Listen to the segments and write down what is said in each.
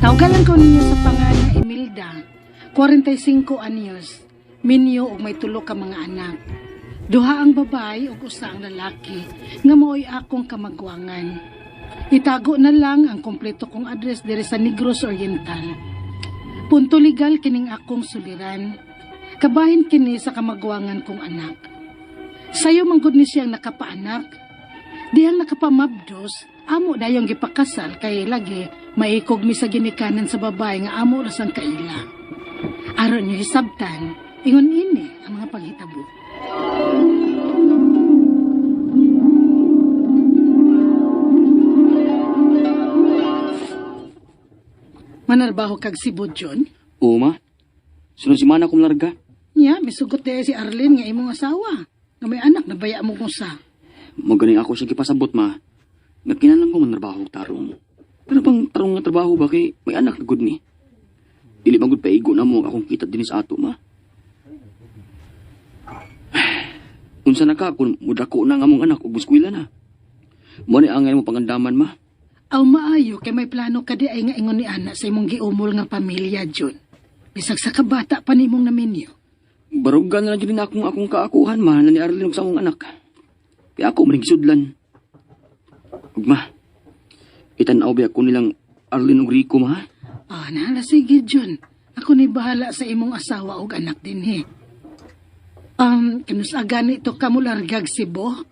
Tawgalan ko ninyo sa pangalan Imelda, 45 anyos, minyo ug may tulo ka mga anak. Duha ang babae ug usa ang lalaki nga mao'y akong kamagwangan. Itago na lang ang kompleto kong address diri sa Negros Oriental. Punto legal kining akong suliran. Kabahin kini sa kamagwangan kong anak. Sayo manggod ni siyang nakapaanak. Dihang nakapamabdos, amo dayong gipakasal kay lagi maikog mi sa ginikanan sa babae nga amo rasang kaila. Aron niyo hisabtan, ingon ini ang mga paghitabo. Manarbaho kag si Budjon? Oo, ma. Sunod si mana kong larga. Nya, misugot dahil si Arlene nga imong asawa. Nga may anak na baya mo kung sa. Magaling ako siya kipasabot, ma. Nagkinalang ko manarbaho tarong. Pero bang tarong nga trabaho ba kay may anak na good ni? Dili bang good paigo na mo akong kita din sa ato, ma. Unsa na ka kung mudako na nga mong anak ug buskwila na. Mo ni angay mo pangandaman, ma. Aw maayo kay may plano ka di ay nga ingon ni ana sa imong giumol nga pamilya, Jun. Bisag sa kabata pa nimong naminyo. Barugan na lang din akong kaakuhan, ma, na ni Arlene ug sa akong anak. Kaya ako maring gisudlan. Ug ma, itanaw ba ako nilang Arlene ug Rico, ma? Nala sige, Jun. Ako ni bahala sa imong asawa ug anak din he. Kanusagan ito kamulargag si Bo?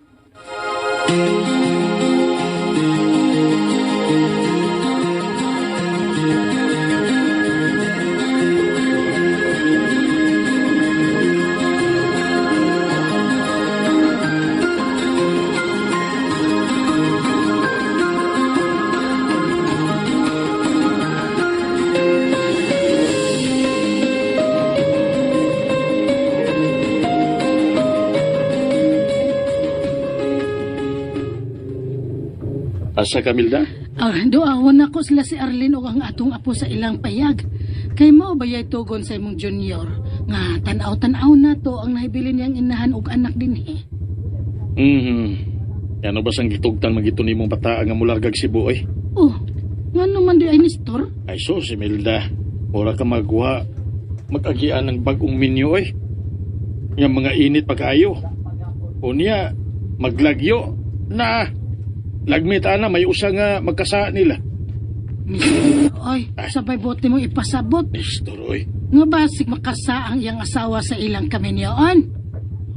Asa Camilda? Doawon ako sila si Arlene o ang atong apo sa ilang payag. Kay mao bayay tugon sa imong junior nga tanaw-tanaw na to ang nahibilin niyang inahan og anak din he. Ano ba sang gitugtan magito nimong bata nga mulargag Cebu eh? Oh, nga naman di ay Nestor? Ay so, si Milda. Ora ka magwa. Mag-agian ng bagong minyo eh. Nga mga init pagkayo. O niya, maglagyo na. Lagmita na, may usa nga magkasa nila. Oy, sabay bote mo ipasabot. Nestor, oy. Nga basig makasa ang iyang asawa sa ilang kami niyon.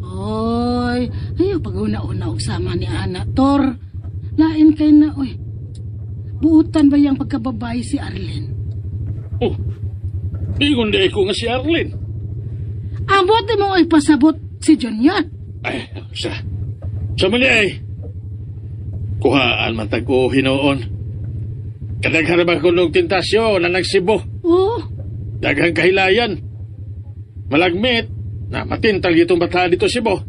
Oy, ayaw pag-una-una og sama ni Ana, Tor. Lain kay na, oy. Buutan ba yung pagkababae si Arlene? Oh, ingon di ko nga si Arlene. Bote mo ipasabot si Junior. Ay, sa mali ay. Kuhaan man tag-o hinoon. Kadaghan ba kunog tentasyon na nagsibo. Oh, Daghang kahilayan. Malagmit na matintag itong bata dito Cebu.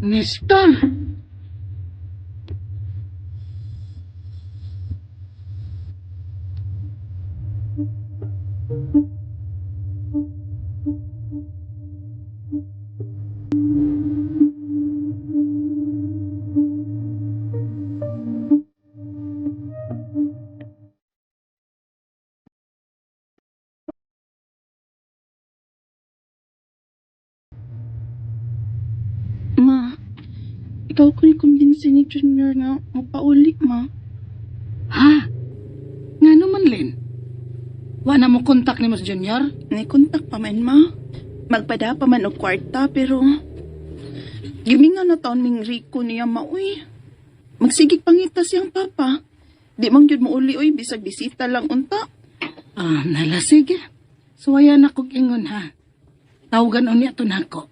Nestor. Ma, ikaw ko ni kumbinsi ni Junior nga magpauli, ma. Ha? Nga naman, Lynn? Wala mo kontak ni Mas Junior? Naikontak pa man, ma. Magpada pa man og kwarta, pero gimingan na taon ming Rico niya, ma, uy. Magsigig pangita siyang papa. Di mang yun mo uli, uy, bisag bisita lang unta. Nala, sige. Suwaya na kong ingon, ha? Tawagan o niya ito na ako.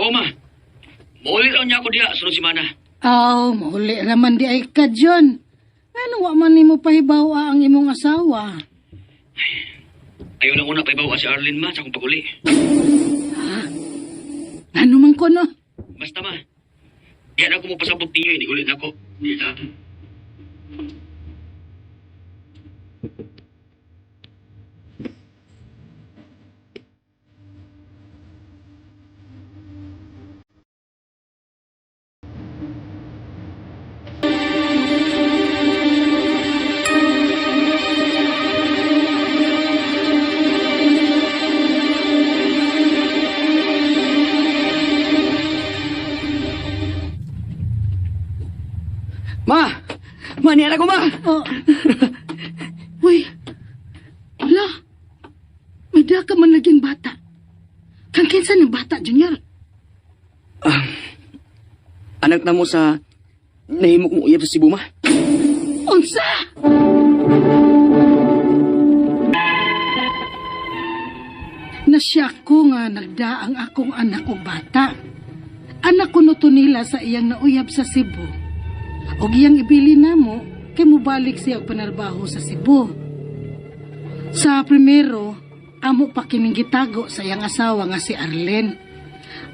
Ma. Maulit lang niya ako diya, sunod si mana. Mauli raman di ay ka, John. Ano wa man ni mo pahibawa ang imong asawa? Ayaw na una pa ibawa si Arlene, ma, sa akong pag-uli. Ano man ko, no? Basta, ma. Yan ako mo pasabot niyo, hindi ulit ako. Ma! Ma, niya ko, ma! Oh. Uy. Hala. May da ka man laging bata. Kang kinsa ng bata, Junior? Anak na mo sa nahimok mo uyab sa Cebu, ma. Unsa? Nasya ko nga nagdaang akong anak o bata. Anak ko no to nila sa iyang nauyab sa Cebu. Og iyang ibili na mo, kay mubalik siya og panarbaho sa Cebu. Sa primero, amo pa kining gitago sa iyang asawa nga si Arlen.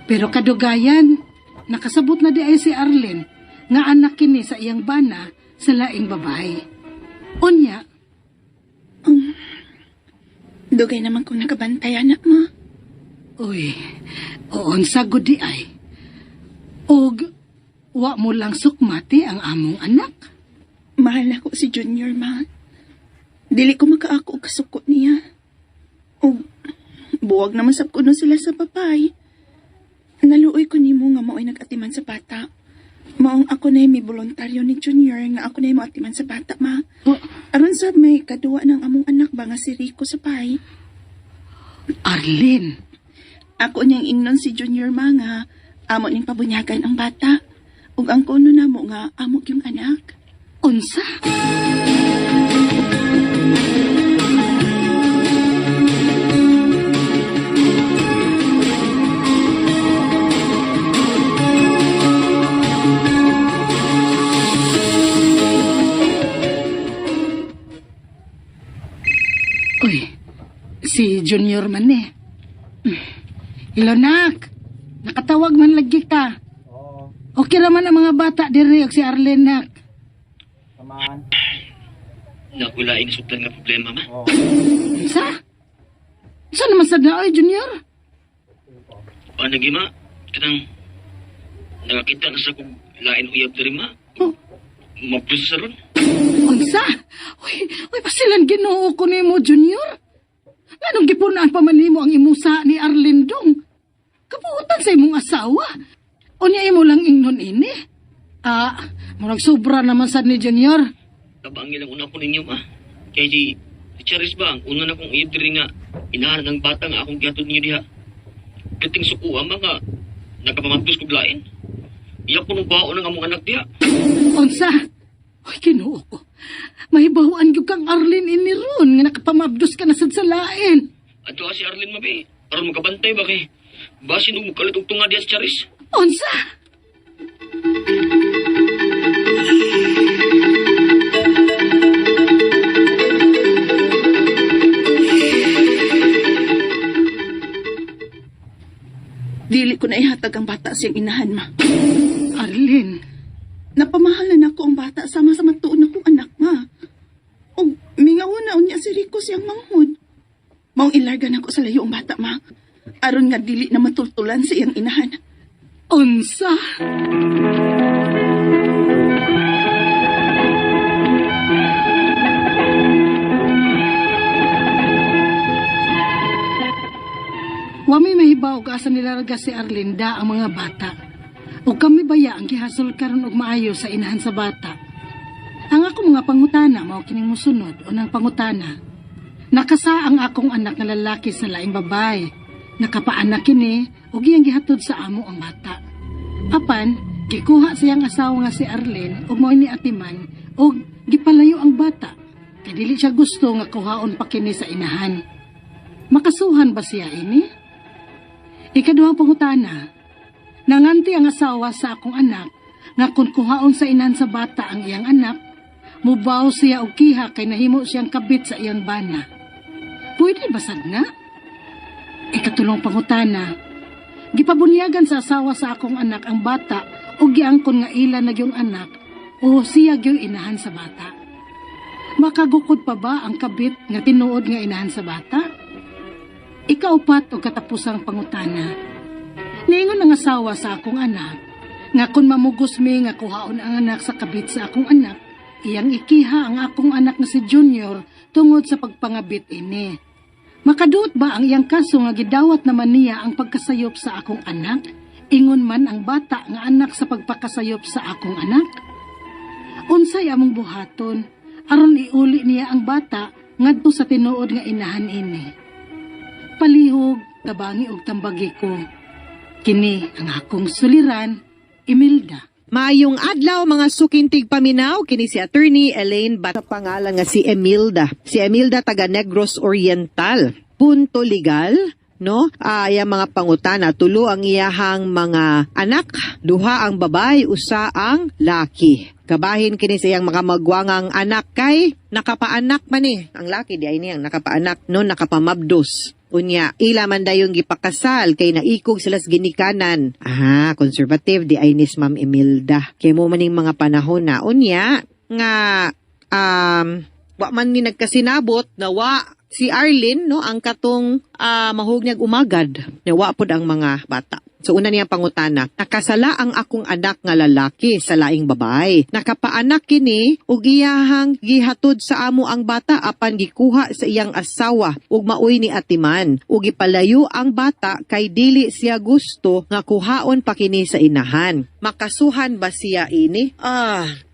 Pero kadugayan, nakasabot na di ay si Arlen nga anak kini sa iyang bana sa laing babae. Unya, Dugay naman kung nakabantay, anak mo. uy, oon sa gudi ay. Og, wa mo lang sukmati ang among anak. Mahal ako si Junior, ma. Dili ko makaako og kasukot niya. O, buwag naman sab kuno sila sa papay. Naluoy ko nimo nga mao'y nag-atiman sa bata. Maong ako na may voluntaryo ni Junior nga ako na mo atiman sa bata, ma. Oh, Aron sab may kaduwa ng among anak ba nga si Rico sa pay. Arlen, Ako niyang ingnon si Junior, ma, nga amo ning pabunyagan ang bata. Ug ang kuno namo nga amo yung anak. unsa? Uy, si Junior man eh. Hello, nak. Nakatawag man lagi ka. Okay naman ang mga bata diri og si Arlen, nak. Nakulain na subtan nga problema, ma. Sa? Saan naman sa oy, Junior? Ano gi, ma? Kanang nakakita na sa kong lain uyab diri, ma. Oh, Mapus sa ron. unsa? Uy, pasilan ginoo ko nimo, Junior. Nganong gipunan pa man nimo ang imusa ni Arlen dong? Kapuutan sa imong asawa. Unya imo lang ingnon ini. Murag sobra naman sad ni Junior. Tabangin ang una ko ninyo, ma. Kaya si Charis ba, ang una na kong uyab diri nga, inahan ng bata nga akong gihatod niyo diha. Kating sukuha, ma, nga nakapamagdos kong lain. Iyak ko nung baon ng among anak diha. Unsa? Uy, kinuo ko. Mahibawan gyud kang Arlen ini ron nga nakapamabdos ka na sad sa lain. Ato si Arlen, mabi. Aron magkabantay ba kay basin mo kalit og tunga diha si Charis. Unsa? Dili ko na ihatag ang bata siyang inahan, ma. Arlen, Napamahalan ako ang bata sama sa matuon akong anak, ma. O, mingauna unya si Rico siyang manghud. Maong ilargan ako sa layo ang bata, ma. Aron nga dili na matultulan sa iyang inahan. unsa? Wami mahibaw ka sa nilarga si Arlinda ang mga bata. O kami baya ang gihasol karon og maayo sa inahan sa bata. Ang ako mga pangutana mao kining musunod o nang pangutana. Nakasa ang akong anak nga lalaki sa laing babae. Nakapaanak kini og iyang gihatod sa amo ang bata. Apan gikuha siyang asawa nga si Arlen ug mao ni atiman og gipalayo ang bata. Kay dili siya gusto nga kuhaon pa kini sa inahan. Makasuhan ba siya ini? Ikaduhang pangutana, nanganti ang asawa sa akong anak nga kung kuhaon sa inahan sa bata ang iyang anak, mubaw siya og kiha kay nahimo siyang kabit sa iyang bana. Pwede ba sad na? Ikatulong pangutana, gipabunyagan sa asawa sa akong anak ang bata o giangkon nga ila na yung anak o siya yung inahan sa bata. Makagukod pa ba ang kabit nga tinuod nga inahan sa bata? Ikaupat o katapusang pangutana. Niingon ang asawa sa akong anak, nga kung mamugos mi nga kuhaon ang anak sa kabit sa akong anak, iyang ikiha ang akong anak nga si Junior tungod sa pagpangabit ini. Makaduot ba ang iyang kaso nga gidawat naman niya ang pagkasayop sa akong anak? Ingon man ang bata nga anak sa pagpakasayop sa akong anak? Unsay among buhaton aron iuli niya ang bata ngadto sa tinuod nga inahan ini. Palihog, tabangi og tambagi ko. Kini ang akong suliran, Imelda. Maayong adlaw mga sukintig paminaw, kini si Attorney Elaine Bat pangalan nga si Imelda. Si Imelda taga Negros Oriental. Punto legal, no? Aya mga pangutana, tulo ang iyahang mga anak, duha ang babay, usa ang laki. Kabahin kini sa iyang mga magwangang anak kay nakapaanak man ni. Ang laki di ay niyang nakapaanak, no? Nakapamabdos. Unya, ila man dayong gipakasal kay naikog sila sa ginikanan. Conservative di ay nis Ma'am Imelda. Kay mo maning mga panahon na unya nga wa man ni nagkasinabot na wa si Arlene no ang katong mahugnag umagad na wa pod ang mga bata. So una niya pangutana, nakasala ang akong anak nga lalaki sa laing babay. Nakapaanak kini ug iyahang gihatod sa amo ang bata apan gikuha sa iyang asawa ug maoy ni atiman ug gipalayo ang bata kay dili siya gusto nga kuhaon pa kini sa inahan. Makasuhan ba siya ini?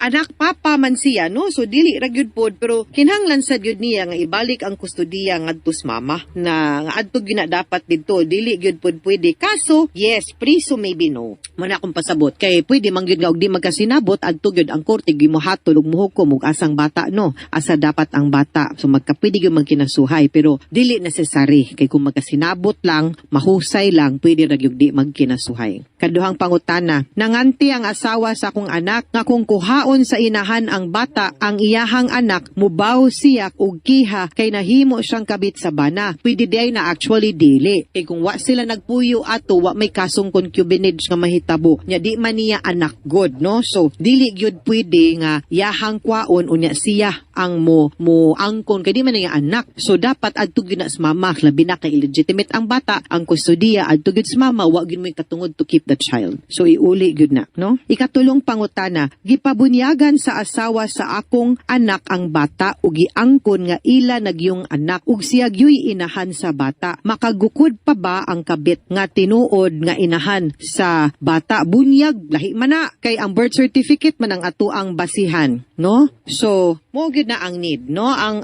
Anak papa man siya no, so dili ra gyud pod pero kinahanglan sad gyud niya nga ibalik ang kustodiya ngadto sa mama na nga adto gyud na dapat didto dili gyud pod pwede. Kaso yes, priso maybe no. Muna akong pasabot kay pwede man gyud nga og di magkasinabot adto gyud ang korte gimuhatol ug muhukom og asang bata no, asa dapat ang bata. So magkapwede gyud magkinasuhay pero dili necessary kay kung magkasinabot lang, mahusay lang, pwede ra gyud di magkinasuhay. Kaduhang pangutana, nanganti ang asawa sa akong anak nga kung kuhaon sa inahan ang bata, ang iyahang anak mubaw siya og kiha kay nahimo siyang kabit sa bana. Pwede di ay na actually dili. Kay kung wa sila nagpuyo ato, wa may kasong concubinage nga mahitabo. Nya di man niya anak god no. So dili gyud pwede nga yahang kwaon unya siya ang mo angkon kay di man niya anak. So dapat adto gyud na sa mama, labi na kay illegitimate ang bata, ang kustodiya adto gyud sa mama, wa gyud mo katungod to keep the child. So iuli gyud na no. Ikatulong pangutana, gipabunyagan sa asawa sa akong anak ang bata ug giangkon nga ila nagyong anak ug siya gyoy inahan sa bata. Makagukod pa ba ang kabit nga tinuod nga inahan sa bata? Bunyag lahi man na kay ang birth certificate man ang ato ang basihan no. So mo gyud na ang need no, ang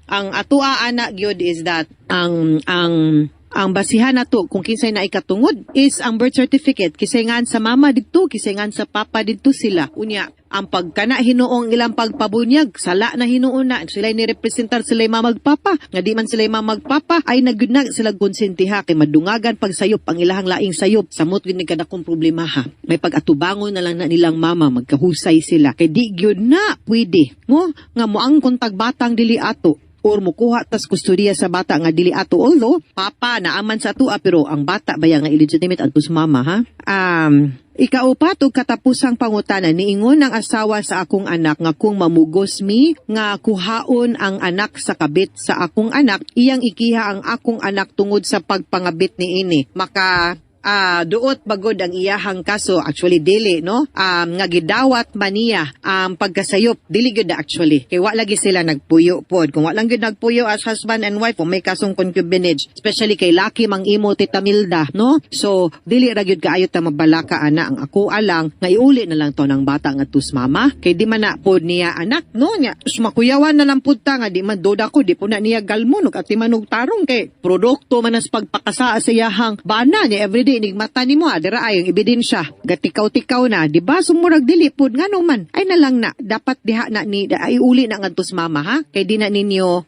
atoa anak gyud is that ang basihan nato kung kinsay na ikatungod is ang birth certificate. Kisayngan sa mama didto, kisayngan sa papa didto sila. Unya, ang pagkana hinuong ilang pagpabunyag, sala na hinuon na. Sila ni representar sila mamagpapa. Nga di man sila mamagpapa, ay nagyunag sila konsentiha kay madungagan pagsayop ang ilahang laing sayop. Samot gid ni kada kong problema ha. May pag-atubangon na lang na nilang mama, magkahusay sila. Kay di gyud na pwede mo nga moangkon tag batang dili ato or mukuha tas kustodiya sa bata nga dili ato, although papa naaman sa atua pero ang bata baya nga illegitimate adto sa mama ha. Ikaupat ug katapusang pangutana, niingon ang asawa sa akong anak nga kung mamugos mi nga kuhaon ang anak sa kabit sa akong anak, iyang ikiha ang akong anak tungod sa pagpangabit niini. Maka duot bagod ang iyahang kaso, actually dili no, nga gidawat man niya pagkasayop, dili gyud actually kay wa lagi sila nagpuyo pod. Kung wa lang gyud nagpuyo as husband and wife, kung may kasong concubinage, especially kay laki mang imo Tita Milda no, so dili ra gyud kaayo ta mabalaka ana. Ang ako alang nga iuli na lang to ng bata nga tus mama kay di man na pod niya anak no, nya sumakuyawan na lang pud ta nga di man doda ko, di po na niya galmon ug ati manog tarong kay produkto man as pagpakasa sa iyahang bana niya everyday inig mata nimo adira ay ang ebidensya gatikaw-tikaw na, di ba? Sumurag dili pud ngano man ay nalang na dapat diha na ni ay uli na ngadto sa mama ha, kay di na ninyo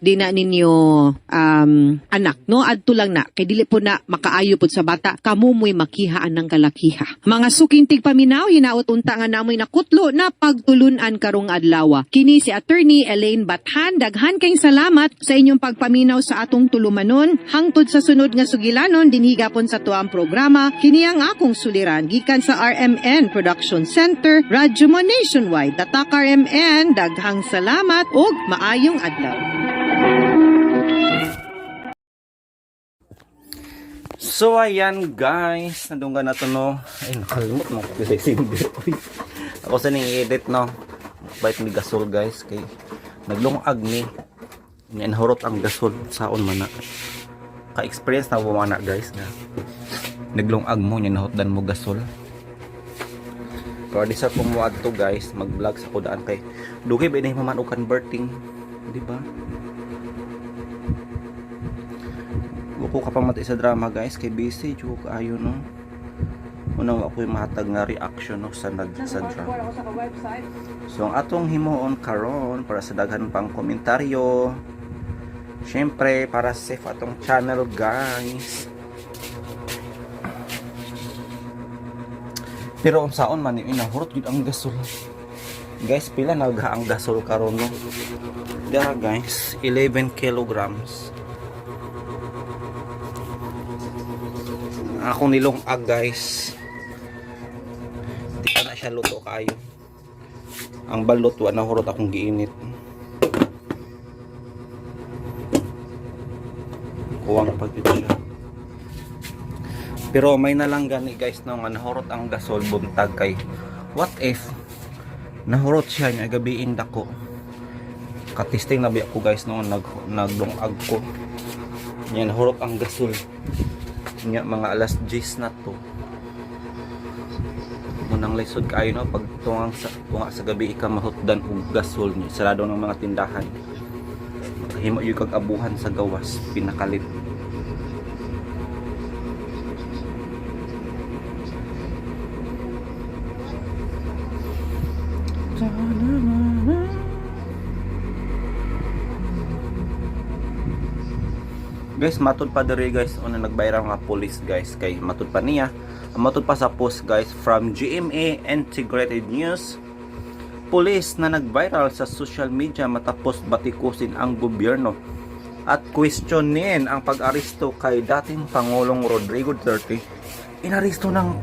anak no, adto lang na kay dili po na makaayo pud sa bata, kamo mo'y makihaan ng kalakiha. Mga sukintig paminaw, hinaot unta nga namoy nakutlo na pagtulunan karong adlaw. Kini si Attorney Elaine Bathan, daghan kayong salamat sa inyong pagpaminaw sa atong tulumanon. Hangtod sa sunod nga sugilanon dinhigapon sa tuang programa, kini ang akong suliran gikan sa RMN Production Center, Radyo Mo Nationwide. Tatak RMN, daghang salamat ug maayong adlaw. So ayan guys, nadunggan na to no. Ay nakalimot mo ko sa simbi. Ako sa ning edit no. Bait ni gasol guys kay naglungag ni. Inhurot ang gasol saon man na. Ka-experience na mo mana guys na naglungag mo nya nahutdan mo gasol. Pero di sa pumuad to guys, mag-vlog sa kudaan kay dugay ba ini man og converting, di ba? Buko ka pa mati sa drama guys, kay busy jud ayo no. Unang ako yung mahatag nga reaction no sa drama. So ang atong himuon karon para sa daghan pang komentaryo. Syempre para safe atong channel guys. Pero unsaon man ni inahurot gid ang gasol. Guys, pila nagha ang gasol karon no? Dara guys, 11 kilograms. Ako nilong-ag guys. Di pa na siya luto kayo. Ang balot wa nahurot akong giinit. Kuwang pa gid siya. Pero may na lang gani guys no nga nahurot ang gasol buntag kay what if nahurot siya nya gabiin dako. Katisting na biya ko guys no nagdungag ko. Nya nahurot ang gasol. Nya mga alas 10 na to. Munang lisod kayo no pag tunga sa gabi ka mahutdan og gasol ni sarado ng mga tindahan. Makahimo yung kag abuhan sa gawas pinakalit. Guys, matud pa diri guys una nagbayran nga police guys kay matud pa niya. Matud pa sa post guys from GMA Integrated News. Police na nag-viral sa social media matapos batikusin ang gobyerno at questionin ang pag-aresto kay dating Pangulong Rodrigo Duterte. Inaresto ng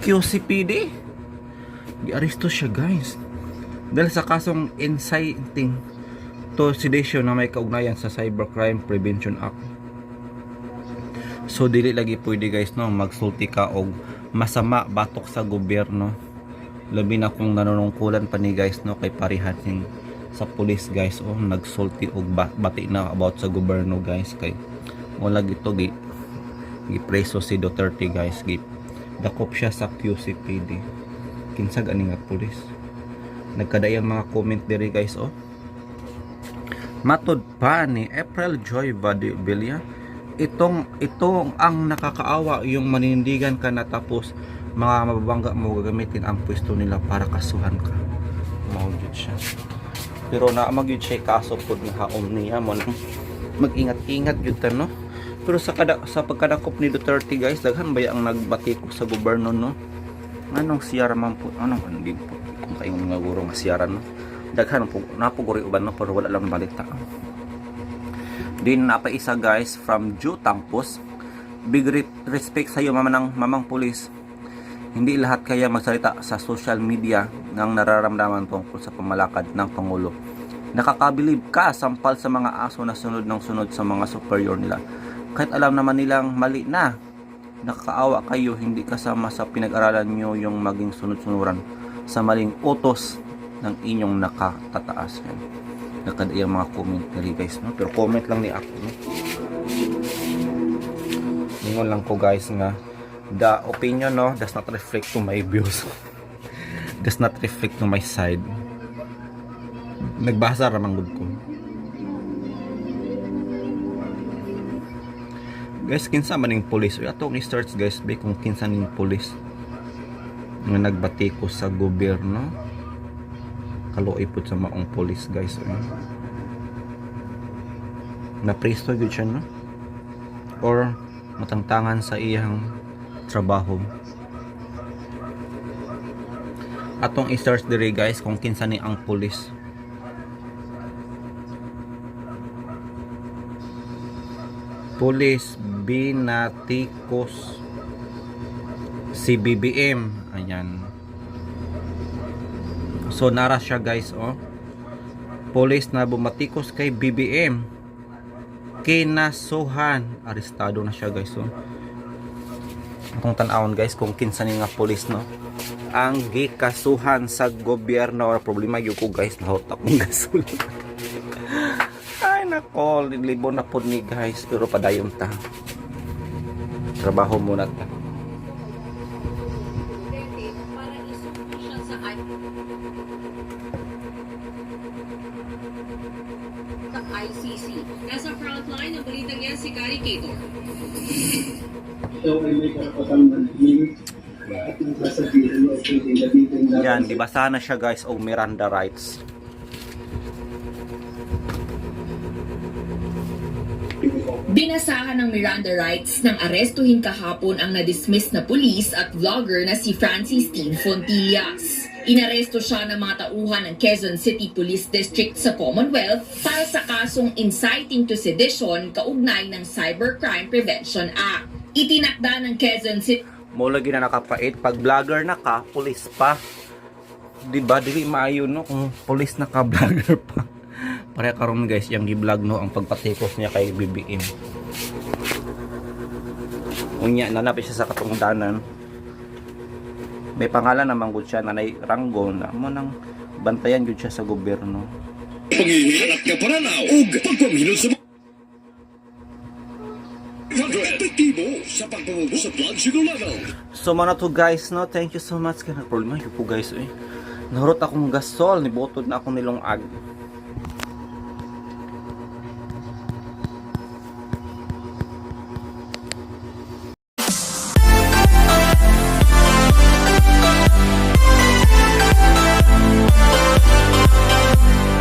QCPD. Giaresto siya guys dahil sa kasong inciting to sedition na may kaugnayan sa Cybercrime Prevention Act. So dili lagi pwede guys no magsulti ka og masama batok sa gobyerno. Labi na kung nanunungkulan pa ni guys no kay parihan sa police guys nagsulti og bati na about sa gobyerno guys kay wala gito gipreso si Duterte guys dakop siya sa QCPD. Kinsag ani nga police. Nagkadayang mga comment diri guys Matud pa ni April Joy Villa itong ang nakakaawa yung manindigan ka na tapos mga mababangga mo gagamitin ang pwesto nila para kasuhan ka. Maudit siya. Pero na magyud siya kaso pod nga haom niya mo mag-ingat-ingat gyud ta no. Pero sa pagkadakop ni Duterte guys daghan ba ang nagbatiko sa gobyerno no. Anong siyara man po anong andin po kung kayong mga guro nga siyaran no. Daghan po napuguri uban no pero wala lang balita. Din napa isa guys from Ju Tampos. Big respect sa iyo mamang pulis. Hindi lahat kaya magsalita sa social media ng nararamdaman tungkol sa pamalakad ng Pangulo. Nakakabilib ka sampal sa mga aso na sunod ng sunod sa mga superior nila. Kahit alam naman nilang mali na. Nakakaawa kayo hindi kasama sa pinag-aralan nyo yung maging sunod-sunuran sa maling utos ng inyong nakatataas. Nakadayang mga comment nila guys no? Pero comment lang ni ako no? Ingon lang ko guys nga the opinion no does not reflect to my views. Does not reflect to my side. Nagbasa ramang gud ko guys kinsa maning police ato ni search guys be kung kinsa ning police nga nagbatiko sa gobyerno. Kaluoy pud sa maong police guys na presto gyud siya no or matangtangan sa iyang trabaho. Atong i-search diri guys kung kinsa ni ang police. Police binatikos si BBM. Ayan. So nara siya guys Police na bumatikos kay BBM. Kinasuhan. Arestado na siya guys Kung tan-awon guys kung kinsa ni nga police no. Ang gikasuhan sa gobyerno or problema gyud ko guys nahot akong gasol. Ay nako, libo na pod ni guys pero padayon ta. Trabaho muna ta. Sa ICC. Nasa frontline ng balitang yan si Gary Cator. Ito ay may karapatang manhimik at ang sasabihin mo ay pinilamitin na Yan, di ba sana siya guys o Miranda rights. Binasahan ng Miranda rights ng arestuhin kahapon ang na-dismiss na pulis at vlogger na si Francis Tin Fontillas. Inaresto siya ng mga tauhan ng Quezon City Police District sa Commonwealth para sa kasong inciting to sedition kaugnay ng Cybercrime Prevention Act. Itinakda ng Quezon City Mo lagi na nakapait pag vlogger na ka, pulis pa. Di ba dili maayo no kung pulis na ka, vlogger pa. Pare karon guys, yang gi-vlog no ang pagpatikos niya kay BBM. Unya nanapit siya sa katungdanan. May pangalan naman gud siya Nanay Ranggo na mo nang bantayan gud siya sa gobyerno. Panghihirat ka pananaw ug pagpamilot sa epektibo sa pagpamubo sa blood sugar level. So mana to guys no, thank you so much kay problema po guys eh. Nahurot akong gasol, nibotod na ako nilong ag.